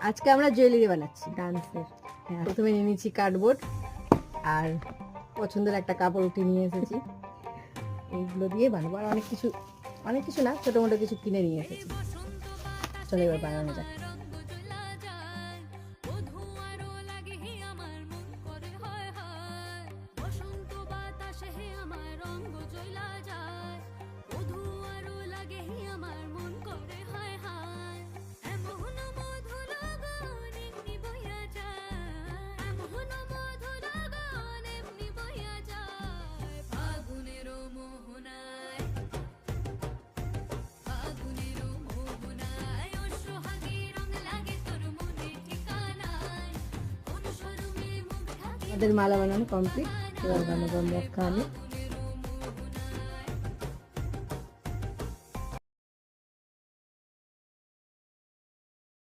আজকে আমরা জুয়েলারি বানাচ্ছি। ডান্সের। হ্যাঁ, প্রথমে নিয়ে নিচ্ছি কার্ডবোর্ড আর পছন্দের একটা কাপড় উঠে নিয়ে এসেছি, এইগুলো দিয়ে বানাবো। আর অনেক কিছু না, ছোটো মোটো কিছু কিনে নিয়ে এসেছি। চলো এবার বানানো যাক। আমাদের মালা বানানো কমপ্লিট, এবার বানাবো মক্কা আলু।